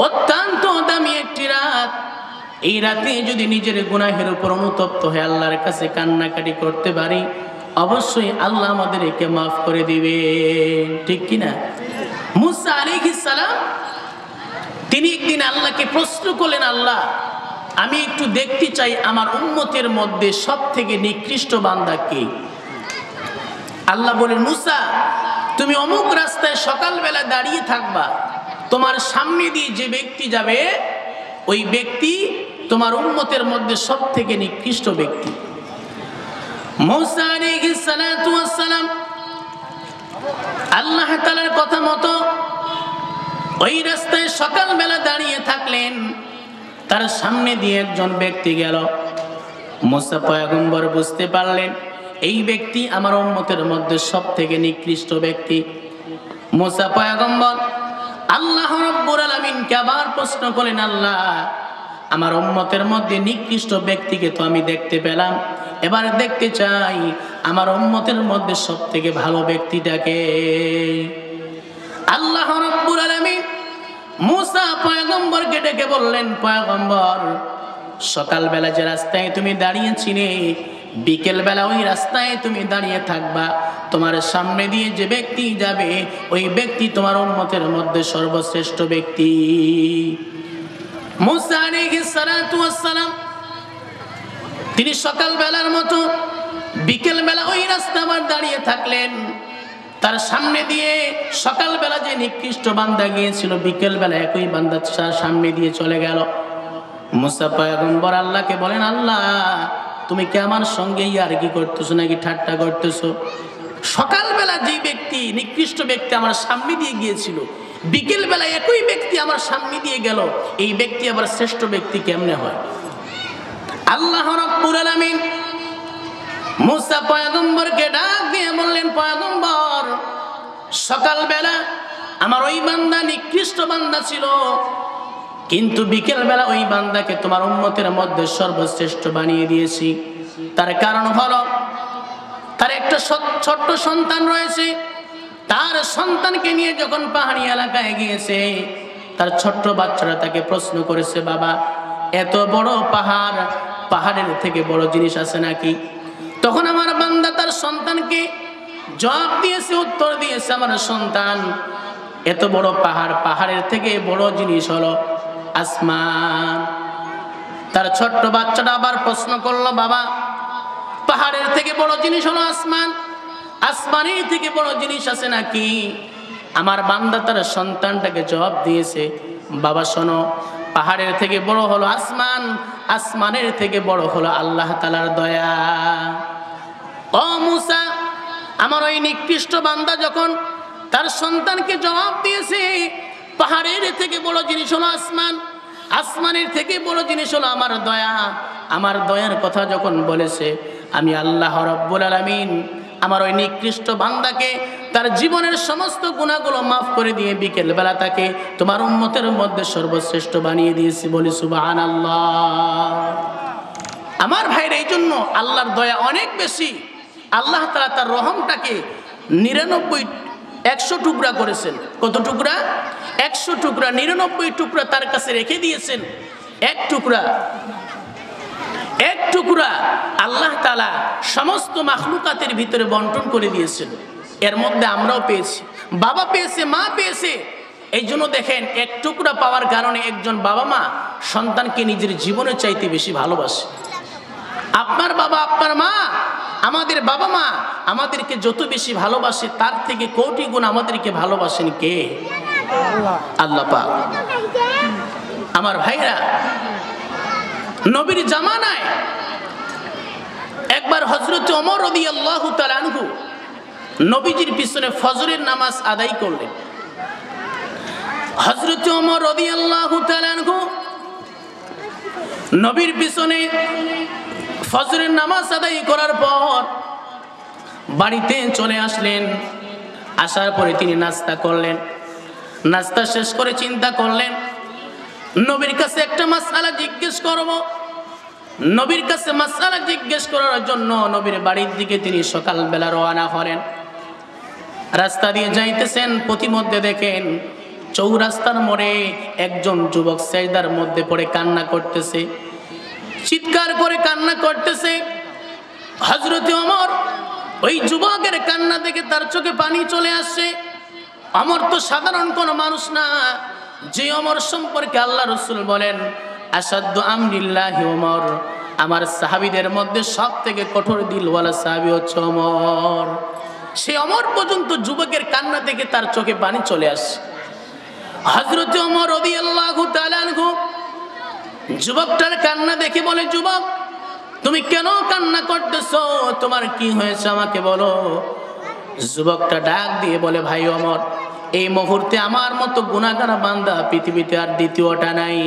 অত্যন্ত দামি একটি রাত। এই রাতে যদি নিজের গুনাহের উপর অনুতপ্ত হয়ে আল্লাহর কাছে কান্নাকাটি করতে পারি, অবশ্যই আল্লাহ আমাদেরকে মাফ করে দিবে, ঠিক কিনা? মুসা আলাইহিস সালাম তিনি একদিন আল্লাহকে প্রশ্ন করলেন, আল্লাহ আমি একটু দেখতে চাই আমার উম্মতের মধ্যে সবথেকে নিকৃষ্ট বান্দা কে। আল্লাহ বলেন, মুসা তুমি অমুক রাস্তায় সকালবেলা দাঁড়িয়ে থাকবা, তোমার সামনে দিয়ে যে ব্যক্তি যাবে ওই ব্যক্তি তোমার উম্মতের মধ্যে সবথেকে নিকৃষ্ট ব্যক্তি। মুসা আলাইহিস সালাতু ওয়াস সালাম আল্লাহ তাআলার কথা মতো ওই রাস্তায় সকালবেলা দাঁড়িয়ে থাকলেন। তার সামনে দিয়ে একজন ব্যক্তি গেল। মুসা পয়গম্বর বুঝতে পারলেন এই ব্যক্তি আমার উম্মতের মধ্যে সবথেকে নিকৃষ্ট ব্যক্তি। মুসা পয়গম্বর আল্লাহ রাব্বুল আলামিনকে আবার প্রশ্ন করলেন, আল্লাহ আমার উম্মতের মধ্যে নিকৃষ্ট ব্যক্তিকে তো আমি দেখতে পেলাম, এবার দেখতে চাই আমার উম্মতের মধ্যে সবথেকে ভালো ব্যক্তিটাকে। আল্লাহ রাব্বুল আলামিন মুসা পয়গম্বরকে ডেকে বললেন, পয়গম্বর সকালবেলা যে রাস্তায় তুমি দাঁড়িয়েছিলে, বিকেল বেলা ওই রাস্তায় তুমি দাঁড়িয়ে থাকবা, তোমার সামনে দিয়ে যে ব্যক্তি যাবে ওই ব্যক্তি তোমার উম্মতের মধ্যে সর্বশ্রেষ্ঠ ব্যক্তি। মুসা আলাইহিস সালাতু ওয়াস সালাম তিনি সকালবেলার মতো বিকেল বেলা ওই রাস্তা আবার দাঁড়িয়ে থাকলেন। তার সামনে দিয়ে সকালবেলা যে নিকৃষ্ট বান্দা গিয়েছিল, বিকেল বেলা একই বান্দা সামনে দিয়ে চলে গেল। মুসা পয়গম্বর আল্লাহকে বলেন, আল্লাহ তুমি কি আমার সঙ্গে ইয়ার্কি করতেছো নাকি ঠাট্টা করতেছো? সকালবেলা যে ব্যক্তি নিকৃষ্ট ব্যক্তি আমার সামনে দিয়ে গিয়েছিল, বিকেল বেলা একই ব্যক্তি আমার সামনে দিয়ে গেল, এই ব্যক্তি আবার শ্রেষ্ঠ ব্যক্তি কেমনে হয়? আল্লাহ রাব্বুল আলামিন মুসা পয়গম্বরকে ডাক দিয়ে বললেন, পয়গম্বর সকালবেলা আমার ওই বান্দা নিকৃষ্ট বান্দা ছিল, কিন্তু বিকেল বেলা ওই বান্দাকে তোমার উম্মতের মধ্যে সর্বশ্রেষ্ঠ বানিয়ে দিয়েছি। তার কারণ হলো তার একটা ছোট্ট সন্তান রয়েছে। তার সন্তানকে নিয়ে যখন পাহাড়ি এলাকায় গিয়েছে, তার ছোট্ট বাচ্চারা তাকে প্রশ্ন করেছে, বাবা এত বড় পাহাড়, পাহাড়ের থেকে বড় জিনিস আছে নাকি? তখন আমার বান্দা তার সন্তানকে জবাব দিয়েছে, উত্তর দিয়েছে, আমার সন্তান এত বড় পাহাড়, পাহাড়ের থেকে বড় জিনিস হলো আসমান। তার ছোট্ট বাচ্চাটা আবার প্রশ্ন করলো, বাবা পাহাড়ের থেকে বড় জিনিস হলো আসমান, আসমানের থেকে বড় জিনিস আছে নাকি? আমার বান্দা তার সন্তানটাকে জবাব দিয়েছে, বাবা শোনো, পাহাড়ের থেকে বড় হলো আসমান, আসমানের থেকে বড় হলো আল্লাহ তাআলার দয়া। ও মুসা, আমার ওই নিকৃষ্ট বান্দা যখন তার সন্তানকে জবাব দিয়েছে পাহাড়ের থেকে বড় জিনিস হলো আসমান, আসমানের থেকে বড় জিনিস হলো আমার দয়া, আমার দয়ার কথা যখন বলেছে, আমি আল্লাহ রাব্বুল আলামিন আমার ওই নিকৃষ্ট বান্দাকে তার জীবনের সমস্ত গুনাহগুলো মাফ করে দিয়ে বিকেল বেলা তাকে তোমার উম্মতের মধ্যে সর্বশ্রেষ্ঠ বানিয়ে দিয়েছি। বলি সুবহানাল্লাহ। আমার ভাইরা, এই জন্য আল্লাহর দয়া অনেক বেশি। আল্লাহ তাআলা তার রহমটাকে 100 টুকরা করেছেন। কত টুকরা? 100 টুকরা, 99 টুকরা তার কাছে রেখে দিয়েছেন। এক টুকরা আল্লাহ তাআলা সমস্ত মাখলুকাতের ভিতরে বন্টন করে দিয়েছেন। এর মধ্যে আমরাও পেয়েছি, বাবা পেয়েছে, মা পেয়েছে। এই জন্য দেখেন, এক টুকরা পাওয়ার কারণে একজন বাবা মা সন্তানকে নিজের জীবনের চাইতে বেশি ভালোবাসে। আপনার বাবা, আপনার মা, আমাদের বাবা মা আমাদেরকে যত বেশি ভালোবাসে তার থেকে কোটি গুণ আমাদেরকে ভালোবাসেন কে? আল্লাহ পাক। আমার ভাইরা, নবীর জামানায় একবার হযরত ওমর রাদিয়াল্লাহু তাআলা আনহু নবীজির পিছনে ফজরের নামাজ আদায় করলেন। হযরত ওমর রাদিয়াল্লাহু তাআলা আনহু নবীর পিছনে ফজরের নামাজ আদায় করার পর বাড়িতে চলে আসলেন। আসার পরে তিনি নাস্তা করলেন। নাস্তা শেষ করে চিন্তা করলেন, নবীর কাছে একটা মাসআলা জিজ্ঞেস করব। নবীর কাছে মাসআলা জিজ্ঞেস করার জন্য নবীর বাড়ির দিকে তিনি সকালবেলা রওনা হলেন। রাস্তা দিয়ে যাইতেছেন, পথিমধ্যে দেখেন চৌরাস্তার মোড়ে একজন যুবক সেজদার মধ্যে পড়ে কান্না করতেছে, চিৎকার করে কান্না করতেছে। হযরত ওমর ওই যুবকের কান্না দেখে তার চোখে পানি চলে আসছে। ওমর তো সাধারণ কোনো মানুষ না, যে ওমর সম্পর্কে আল্লাহ রাসূল বলেন আসাদু আমরিল্লাহি ওমর, আমার সাহাবীদের মধ্যে সবথেকে কঠোর দিলওয়ালা সাহাবী হচ্ছে ওমর। সে ওমর পর্যন্ত যুবকের কান্না দেখে তার চোখে পানি চলে আসে। হযরত ওমর রাদিয়াল্লাহু তাআলা আনহু যুবকটার কান্না দেখে বলে, যুবক তুমি কেন কান্না করতেছো? তোমার কি হয়েছে আমাকে বলো। যুবকটা ডাক দিয়ে বলে, ভাই ওমর, এই মুহূর্তে আমার মতো গুনাহগার বান্দা পৃথিবীতে আর দ্বিতীয়টা নাই।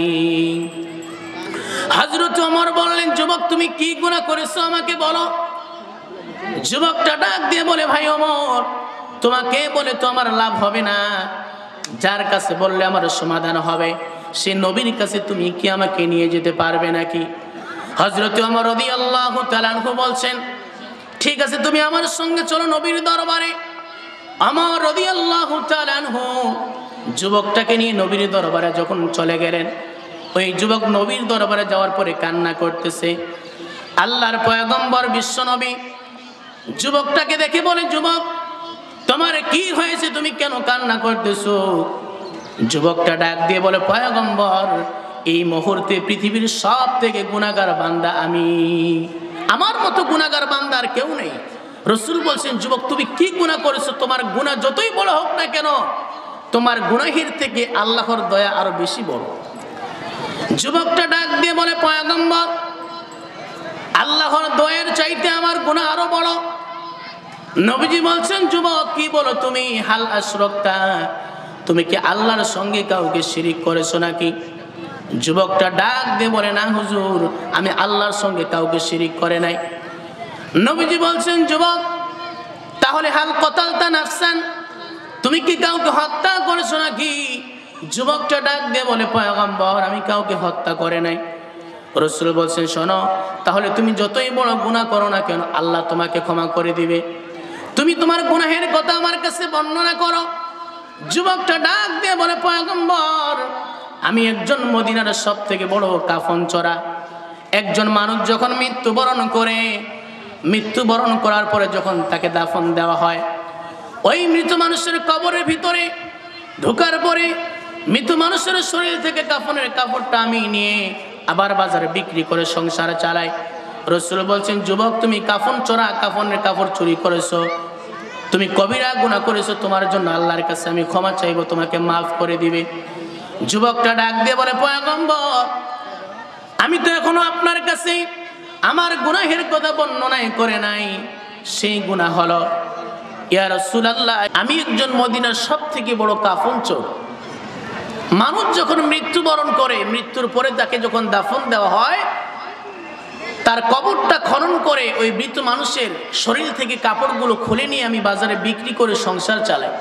হযরত ওমর বললেন, যুবক তুমি কি গুনাহ করেছো আমাকে বলো। যুবকটা ডাক দিয়ে বলে, ভাই ওমর, তোমাকে বলে তো আমার লাভ হবে না, যার কাছে বললে আমার সমাধান হবে সে নবীর কাছে তুমি কি আমাকে নিয়ে যেতে পারবে নাকি? হযরত ওমর রাদিয়াল্লাহু তাআলা আনহু বলছেন, ঠিক আছে তুমি আমার সঙ্গে চলো নবীর দরবারে। ওমর রাদিয়াল্লাহু তাআলা আনহু যুবকটাকে নিয়ে নবীর দরবারে যখন চলে গেলেন, ওই যুবক নবীর দরবারে যাওয়ার পরে কান্না করতেছে। আল্লাহর পয়গম্বর বিশ্ব নবী যুবকটাকে দেখে বলে, যুবক তোমার কি হয়েছে, তুমি কেন কান্না করতেছো? যুবকটা ডাক দিয়ে বলে, পয়গম্বর এই মুহূর্তে পৃথিবীর সব থেকে গুনাহগার বান্দা আমি, আমার মতো গুনাহগার বান্দা আর কেউ নেই। রাসূল বলছেন, যুবক তুমি কি গুনাহ করেছো? তোমার গুনাহ যতই বড় হোক না কেন, তোমার গুনাহের থেকে আল্লাহর দয়া আরো বেশি বড়। যুবকটা ডাক দিয়ে বলে, পয়গম্বর আল্লাহর দয়ার চাইতে আমার গুনাহ আরো বড়। নবীজি বলছেন, যুবক কি বলো তুমি? হাল আশরাকতা, তুমি কি আল্লাহর সঙ্গে কাউকে শিরিক করেছো নাকি? যুবকটা ডাক দিয়ে বলে, না হুজুর, আমি আল্লাহর সঙ্গে কাউকে শিরিক করে নাই। নবীজি বলছেন, যুবক তাহলে হাল কতালতা নাফসান, তুমি কি কাউকে হত্যা করেছো নাকি? যুবকটা ডাক দিয়ে বলে, পয়গম্বর আমি কাউকে হত্যা করে নাই। রাসূল বলছেন, শোনো, তাহলে তুমি যতই বড় গুনাহ করো না কেন আল্লাহ তোমাকে ক্ষমা করে দিবে। তুমি তোমার গুনাহের কথা আমার কাছে বর্ণনা করো। যুবকটা ডাক দিয়ে বলে, পয়গম্বর আমি একজন মদিনার সব থেকে বড় কাফন চোরা। একজন মানুষ যখন মৃত্যুবরণ করার পরে যখন তাকে দাফন দেওয়া হয়, ওই মৃত মানুষের কবরের ভিতরে ঢোকার পরে মৃত মানুষের শরীর থেকে কাফনের কাপড়টা আমি নিয়ে আবার বাজারে বিক্রি করে সংসার চালাই। রাসূল বলছেন, যুবক তুমি কাফন চোরা, কাফনের কাপড় চুরি করেছো, তুমি কবিরা গুনাহ করেছো, তোমার জন্য আল্লাহর কাছে আমি ক্ষমা চাইবো, তোমাকে মাফ করে দিবে। যুবকটা ডাক দিয়ে বলে, পয়গম্বর আমি তো এখনো আপনার কাছে আমার গুনাহের কথা বর্ণনা করে নাই। সেই গুনাহ হলো, ইয়া রাসূলুল্লাহ আমি একজন মদিনার সব থেকে বড় কাফন চোর। মানুষ যখন মৃত্যুবরণ করে, মৃত্যুর পরে তাকে যখন দাফন দেওয়া হয়, তার কবরটা খনন করে ওই মৃত মানুষের শরীর থেকে কাপড়গুলো খুলে নিয়ে আমি বাজারে বিক্রি করে সংসার চালাই।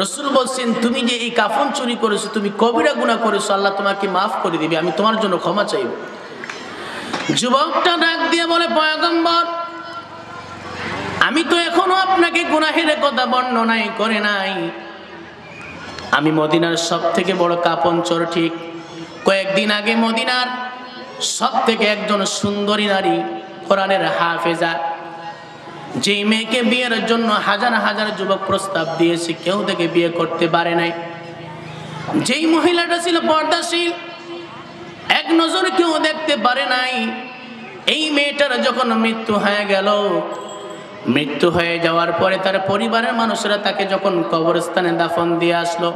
রাসূল বলছেন, তুমি যে এই কাফন চুরি করেছো, তুমি কবিরা গুনাহ করেছো, আল্লাহ তোমাকে মাফ করে দিবে, আমি তোমার জন্য ক্ষমা চাইব। যুবকটা ডাক দিয়ে বলে, পয়গম্বর আমি তো এখনো আপনাকে গুনাহের কথা বর্ণনাই করে নাই। আমি মদিনার সব থেকে বড় কাফন চোর ঠিক, কয়েকদিন আগে মদিনার সব থেকে একজন সুন্দরী নারী, কোরআনের হাফেজা, যেই মেয়েকে বিয়ের জন্য হাজার হাজার যুবক প্রস্তাব দিয়েছে, কেউ থেকে বিয়ে করতে পারে নাই। যেই মহিলাটা ছিল পর্দাশীল, এক নজরে কেউ দেখতে পারে নাই। এই মেয়েটার যখন মৃত্যু হয়ে গেল, মৃত্যু হয়ে যাওয়ার পরে তার পরিবারের মানুষেরা তাকে যখন কবরস্থানে দাফন দিয়ে আসলো,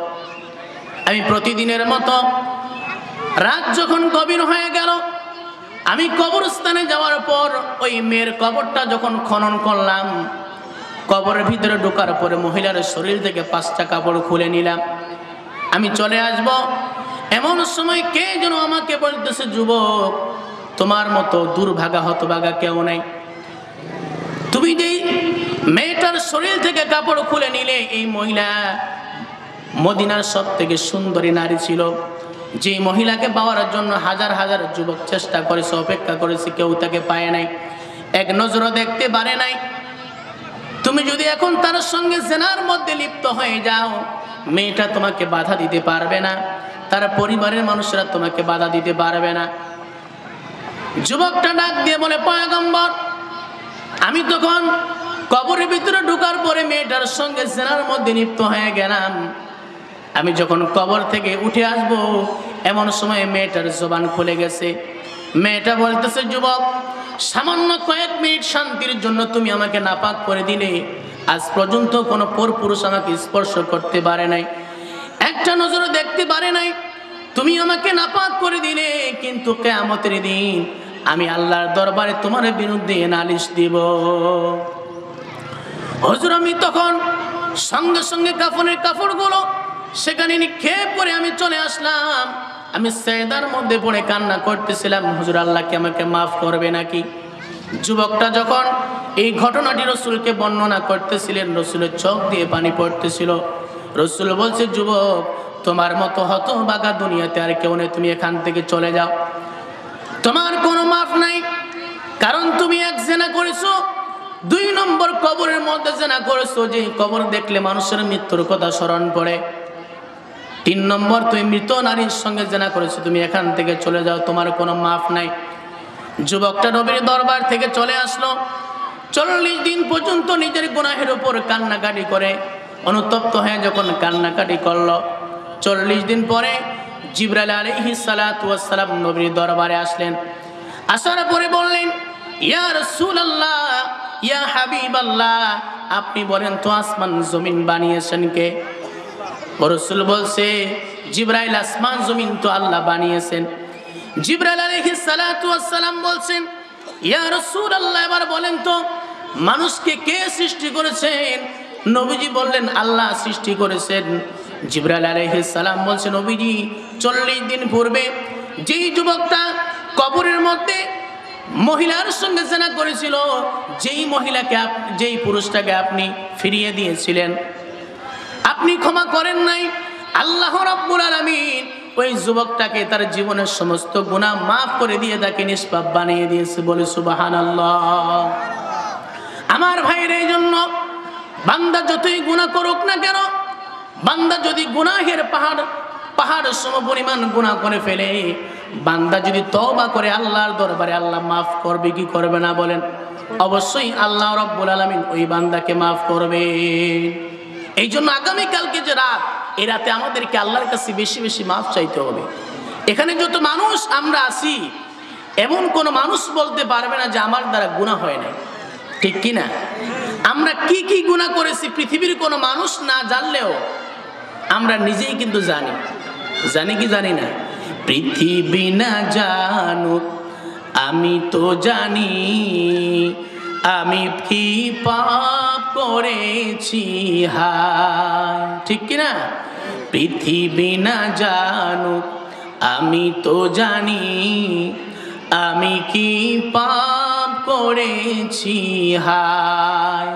আমি প্রতিদিনের মতো রাত যখন গভীর হয়ে গেল, আমি কবরস্থানে যাওয়ার পর ওই মেয়ের কবরটা যখন খনন করলাম, কবরের ভিতরে ঢোকার পরে মহিলার শরীর থেকে 5টা কাপড় খুলে নিলাম। আমি চলে আসব, এমন সময় কে যেন আমাকে বলতেছে, যুবক, তোমার মতো দুর্ভাগা হতভাগা কেউ নাই। তুমি যেই মেয়েটার শরীর থেকে কাপড় খুলে নিলে, এই মহিলা মদিনার সব থেকে সুন্দরী নারী ছিল। যে মহিলাকে পাওয়ার জন্য হাজার হাজার যুবক চেষ্টা করেছে, অপেক্ষা করেছে, কেউ তাকে পায় নাই, এক নজরও দেখতে পারে নাই। তুমি যদি এখন তার সঙ্গে জেনার মধ্যে লিপ্ত হয়ে যাও, মেয়েটা তোমাকে বাধা দিতে পারবে না, তার পরিবারের মানুষরা তোমাকে বাধা দিতে পারবে না। যুবকটা ডাক দিয়ে বলে, পয়গম্বর, আমি তখন কবরের ভিতরে ঢোকার পরে মেয়েটার সঙ্গে জেনার মধ্যে লিপ্ত হয়ে গেলাম। আমি যখন কবর থেকে উঠে আসব, এমন সময় মেয়েটার জবান খুলে গেছে। মেয়েটা বলতেছে, যুবক, সামান্য কয়েক মিনিট শান্তির জন্য তুমি আমাকে নাপাক করে দিলে। আজ পর্যন্ত কোনো পরপুরুষ আমাকে স্পর্শ করতে পারে নাই, একটা নজরও দেখতে পারে নাই। তুমি আমাকে নাপাক করে দিলে, কিন্তু কিয়ামতের দিন আমি আল্লাহর দরবারে তোমার বিরুদ্ধে নালিশ দিব। হুজুর, আমি তখন সঙ্গে সঙ্গে কাফনের কাপড়গুলো সেখানে নিক্ষেপ করে আমি চলে আসলাম। আমি সেজদার মধ্যে পড়ে কান্না করতেছিলাম, হুজুর, আল্লাহ কি আমাকে মাফ করবে নাকি? যুবকটা যখন এই ঘটনাটি রসুলকে বর্ণনা করতেছিলেন, রসুলের চোখ দিয়ে পানি পড়তেছিল। রসুল বলছে, যুবক, তোমার মতো হতভাগা দুনিয়াতে আর কেউ নেই, তুমি এখান থেকে চলে যাও, তোমার কোনো মাফ নাই। কারণ তুমি এক জেনা করেছো, 2 নম্বর কবরের মধ্যে জেনা করেছো, যে কবর দেখলে মানুষের মৃত্যুর কথা স্মরণ পড়ে। 3 নম্বর, তুমি মৃত নারীর সঙ্গে জেনা করেছো, তুমি এখান থেকে চলে যাও, তোমার কোনো মাফ নাই। যুবকটা নবীর দরবার থেকে চলে আসলো। 40 দিন পর্যন্ত নিজের গুনাহের উপর কান্নাকাটি করে অনুতপ্ত হয়ে যখন কান্নাকাটি করলো, 40 দিন পরে জিবরাইল আলাইহিস সালাতু ওয়াস সালাম নবীর দরবারে আসলেন। আসার পরে বললেন, ইয়া রাসূলুল্লাহ, ইয়া হাবিবাল্লাহ, আপনি বলেন তো আসমান জমিন বানিয়েছেন কে? রাসূল বলছে, জিবরাইল, আসমান জমিন তো আল্লাহ বানিয়েছেন। জিবরাইল আলাইহিস সালাতু ওয়াস সালাম বলছেন, ইয়া রাসূলুল্লাহ, এবার বলেন তো মানুষকে কে সৃষ্টি করেছেন? নবীজি বললেন, আল্লাহ সৃষ্টি করেছেন। জিবরাইল আলাইহিস সালাম বলছেন, নবীজি, 40 দিন পূর্বে যেই যুবকটা কবরের মধ্যে মহিলার সঙ্গে জেনা করেছিল, যেই পুরুষটাকে আপনি ফিরিয়ে দিয়েছিলেন, আপনি ক্ষমা করেন নাই। আল্লাহ রাব্বুল আলামিন ওই যুবকটাকে তার জীবনের সমস্ত গুনাহ মাফ করে দিয়ে তাকে নিষ্পাপ বানিয়ে দিয়েছে। বলে সুবহানাল্লাহ। আমার ভাইয়ের, এই জন্য বান্দা যতই গুনাহ করুক না কেন, বান্দা যদি গুনাহের পাহাড় সমপরিমাণ গুনাহ করে ফেলে, বান্দা যদি তওবা করে আল্লাহর দরবারে, আল্লাহ মাফ করবে কি করবে না বলেন? অবশ্যই আল্লাহ রাব্বুল আলামিন ওই বান্দাকে মাফ করবে। এই জন্য আগামীকালকে যে রাত, এই রাতে আমাদেরকে আল্লাহর কাছে বেশি বেশি মাফ চাইতে হবে। এখানে যত মানুষ আমরা আছি, এমন কোনো মানুষ বলতে পারবে না যে আমার দ্বারা গুনাহ হয় নাই, ঠিক কি না? আমরা কি কি গুনাহ করেছি পৃথিবীর কোনো মানুষ না জানলেও আমরা নিজেই কিন্তু জানি। জানি কি জানি না? পৃথিবী না জানুক, আমি তো জানি আমি কি পাপ করেছি, হায়, ঠিক কি না? পৃথিবী না জানুক, আমি তো জানি আমি কি পাপ করেছি, হায়।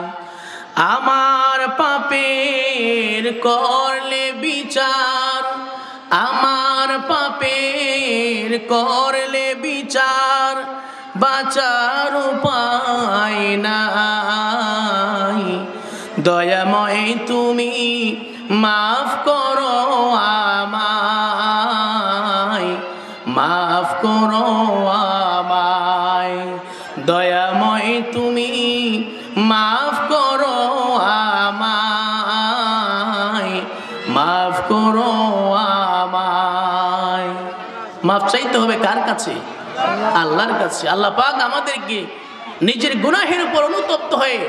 আমার পাপের করলে বিচার, আমার পাপের করলে বিচার, বাঁচার উপায় নাই। দয়াময় তুমি মাফ করো আমায়, করো আমায়, দয়াময় তুমি মাফ করো আমায়, মাফ করো আমায়। মাফ চাইতে হবে কার কাছে? আল্লাহর কাছে। আল্লাহ পাক আমাদেরকে নিজের গুনাহের উপর অনুতপ্ত হয়ে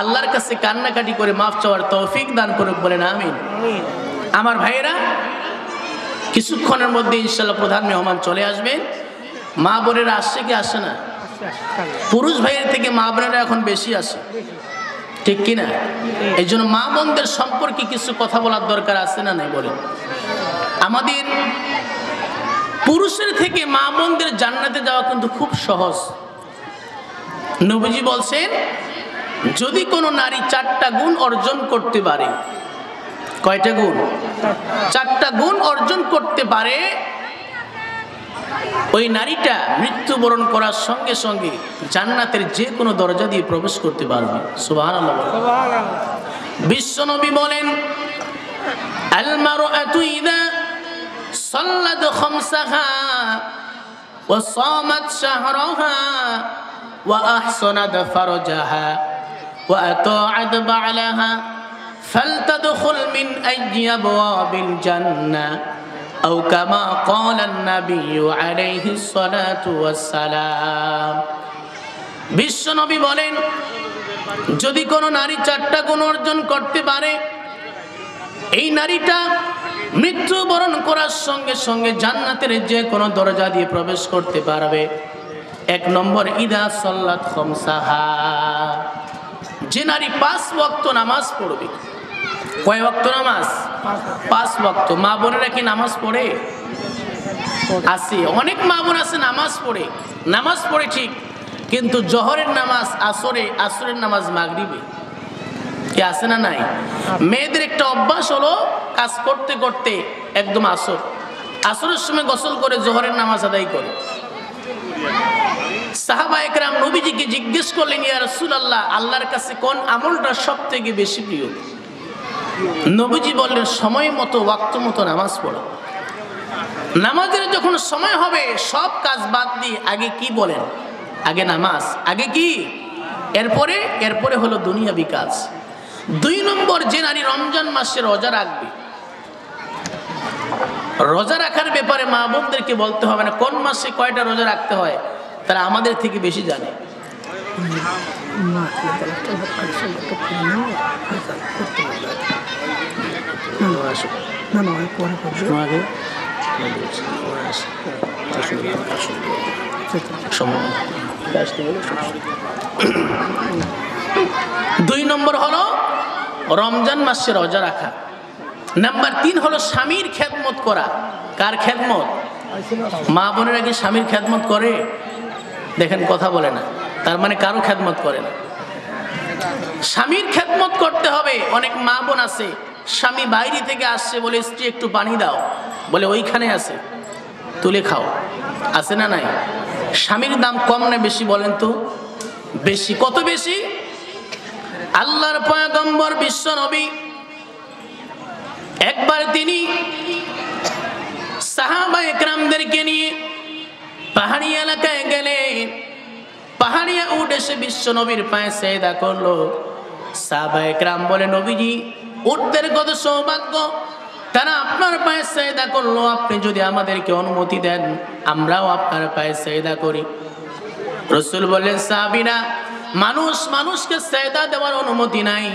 আল্লাহর কাছে কান্নাকাটি করে মাফ চাওয়ার তৌফিক দান করুক, বলেন আমিন। আমার ভাইয়েরা, কিছুক্ষণের মধ্যে ইনশাআল্লাহ প্রধান মেহমান চলে আসবেন। মা বোনেরা আসছে কি আসে না? পুরুষ ভাইয়ের থেকে মা বোনেরা এখন বেশি আসে, ঠিক কিনা? এই জন্য মা বোনদের সম্পর্কে কিছু কথা বলার দরকার আছে না নাই বলেন? আমাদের পুরুষের থেকে মা বোনদের জান্নাতে যাওয়া কিন্তু খুব সহজ। নবীজি বলছেন, যদি কোনো নারী 4টা গুণ অর্জন করতে পারে, কয়টা গুণ? 4টা গুণ অর্জন করতে পারে, ওই নারীটা মৃত্যুবরণ করার সঙ্গে সঙ্গে জান্নাতের যে কোনো দরজা দিয়ে প্রবেশ করতে পারবে। সুবহানাল্লাহ। বিশ্বনবী বলেন, আল মারআতু ইযা সাল্লাত খামসাহা ওয়া সামাত শাহরাহা ওয়া আহসানাত ফারজাহা ওয়া আতাআত বা'লাহা ফালতাদখুল মিন আইয়ি আবওয়াবিল জান্নাহ আও কামা ক্বালা an-নাবিয়্যু আলাইহিস সালাতু ওয়াস সালাম। বিশ্বনবী বলেন, যদি কোনো নারী 4টা গুণ অর্জন করতে পারে, এই নারীটা মৃত্যুবরণ করার সঙ্গে সঙ্গে জান্নাতের যে কোনো দরজা দিয়ে প্রবেশ করতে পারবে। 1 নম্বর, ইদা সাল্লাত খামসাহা, যে নারী 5 ওয়াক্ত নামাজ পড়বে। কয় ওয়াক্ত নামাজ? 5 ওয়াক্ত। মা বোনেরা কি নামাজ পড়ে? আছে, অনেক মা বোন আছে নামাজ পড়ে ঠিক, কিন্তু জোহরের নামাজ আসরে, আসরের নামাজ মাগরিবে। কি আছে না নাই? মেয়েদের একটা অভ্যাস হলো কাজ করতে করতে একদম আসরের সময় গোসল করে জোহরের নামাজ আদায় করে। সাহাবায়ে কেরাম নবীজিকে জিজ্ঞেস করলেন, ইয়া রাসূলুল্লাহ, আল্লাহর কাছে কোন আমলটা সবথেকে বেশি প্রিয়? নবীজি বললেন, সময় মতো ওয়াক্ত মতো নামাজ পড়ো। নামাজের যখন সময় হবে সব কাজ বাদ দিয়ে আগে কি বলেন? আগে নামাজ, আগে কি? এরপরে হলো দুনিয়াবি কাজ। 2 নম্বর, যে নারী রমজান মাসে রোজা রাখবে, রোজা রাখার ব্যাপারে মা বোনদেরকে বলতে হবে না কোন মাসে কয়টা রোজা রাখতে হয়, তারা আমাদের থেকে বেশি জানে। দুই নম্বর হলো রমজান মাসে রোজা রাখা। নাম্বার 3 হলো স্বামীর খেদমত করা। কার খেদমত? মা বোনেরা কি স্বামীর খেদমত করে? দেখেন কথা বলে না, তার মানে কারো খেদমত করে না। স্বামীর খেদমত করতে হবে। অনেক মা বোন আছে, স্বামী বাইরে থেকে আসছে, বলে স্ত্রী একটু পানি দাও, বলে ওইখানে আছে, তুলে খাও। আছে না নাই? স্বামীর দাম কম না বেশি বলেন তো? বেশি। কত বেশি? আল্লাহর পয়গম্বর বিশ্ব নবী একবার তিনি সাহাবায়ে কেরামদেরকে নিয়ে পাহাড়ি এলাকায় গেলেন। পাহাড়িয়া উঠ এসে বিশ্ব নবীর পায়ে সেজদা করলো। সাহাবায়ে কেরাম বলে, নবীজি, উটদের কত সৌভাগ্য, তারা আপনার পায়ে সেজদা করলো। আপনি যদি আমাদেরকে অনুমতি দেন আমরাও আপনার পায়ে সেজদা করি। রাসূল বললেন, সাহাবীরা, মানুষকে সেজদা দেওয়ার অনুমতি নাই।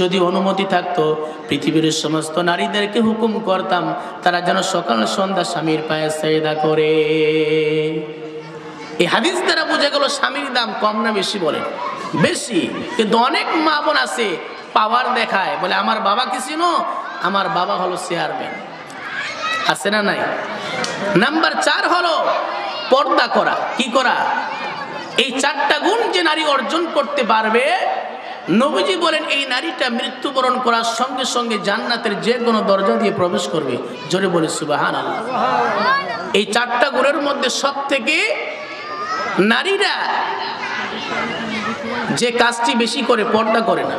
যদি অনুমতি থাকতো পৃথিবীর সমস্ত নারীদেরকে হুকুম করতাম তারা যেন সকাল সন্ধ্যা স্বামীর পায়ে সেজদা করে। এই হাদিস দ্বারা বোঝা গেল স্বামীর দাম কম না বেশি? বলে বেশি। কিন্তু অনেক মা বোন আছে পাওয়ার দেখায়, বলে আমার বাবা কি চিনো? আমার বাবা হলো চেয়ারম্যান। আছে না নাই? নাম্বার 4 হলো পর্দা করা। কি করা? এই 4টা গুণ যে নারী অর্জন করতে পারবে, নবীজি বলেন এই নারীটা মৃত্যুবরণ করার সঙ্গে সঙ্গে জান্নাতের যে কোনো দরজা দিয়ে প্রবেশ করবে। জোরে বলে সুবহানাল্লাহ। এই 4টা গুণের মধ্যে সবথেকে নারীরা যে কাজটি বেশি করে, পর্দা করে না।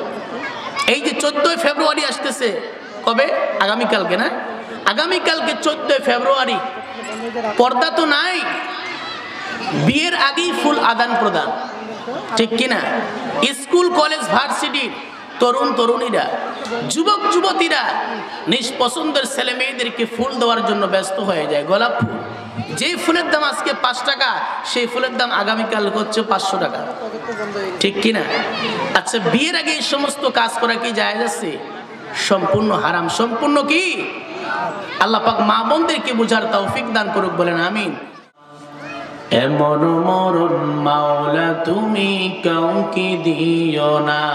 এই যে 14 ফেব্রুয়ারি আসতেছে, কবে? আগামীকালকে না? আগামীকালকে 14 ফেব্রুয়ারি পর্দা তো নাই, বিয়ের আগেই ফুল আদান প্রদান, ঠিক কিনা? স্কুল কলেজ ভার্সিটির তরুণ তরুণীরা, যুবক যুবতীরা নিজ পছন্দের ছেলে মেয়েদেরকে ফুল দেওয়ার জন্য ব্যস্ত হয়ে যায়। গোলাপ ফুল, যে ফুলের দাম আজকে 5 টাকা, সেই ফুলের দাম আগামীকাল হচ্ছে 500 টাকা, ঠিক কিনা? আচ্ছা, বিয়ের আগে এই সমস্ত কাজ করা কি জায়েজ আছে? সম্পূর্ণ হারাম, সম্পূর্ণ কি? আল্লাহ পাক মা বোনদেরকে বুঝার তৌফিক দান করুক, বলেন আমিন। এমন মরণ মাওলা তুমি কাউকে দিও না,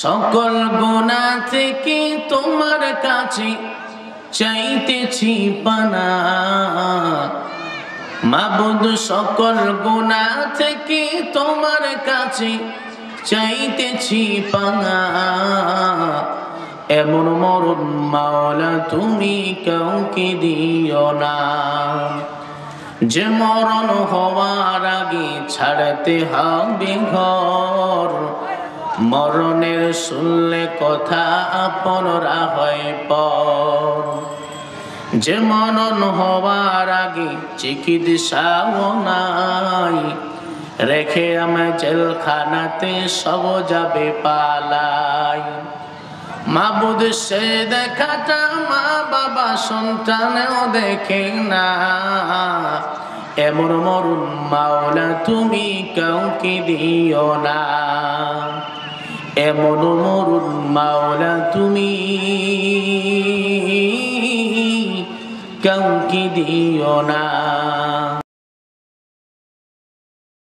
সকল গুনাহ থেকে তোমার কাছে চাইতেছি পানা। মাবুদ, সকল গুনাহ থেকে তোমার কাছে চাইতেছি পানা। এমন মরণ মাওলা তুমি কাউকে দিও না, যে মরণ হওয়ার আগে ছাড়তে হবে ঘর। মরণের শুনলে কথা আপনরা হয় পর, যে মরণ হওয়ার আগে চিকিৎসাও নাই। রেখে আমায় জেলখানাতে সব যাবে পালাই। মাবুদ, সে দেখাটা মা বাবা সন্তানেও দেখে না। এমন মরণ মাওলা তুমি কাউকে দিও না, এমন মরণ মাওলা তুমি কাউকে দিও না।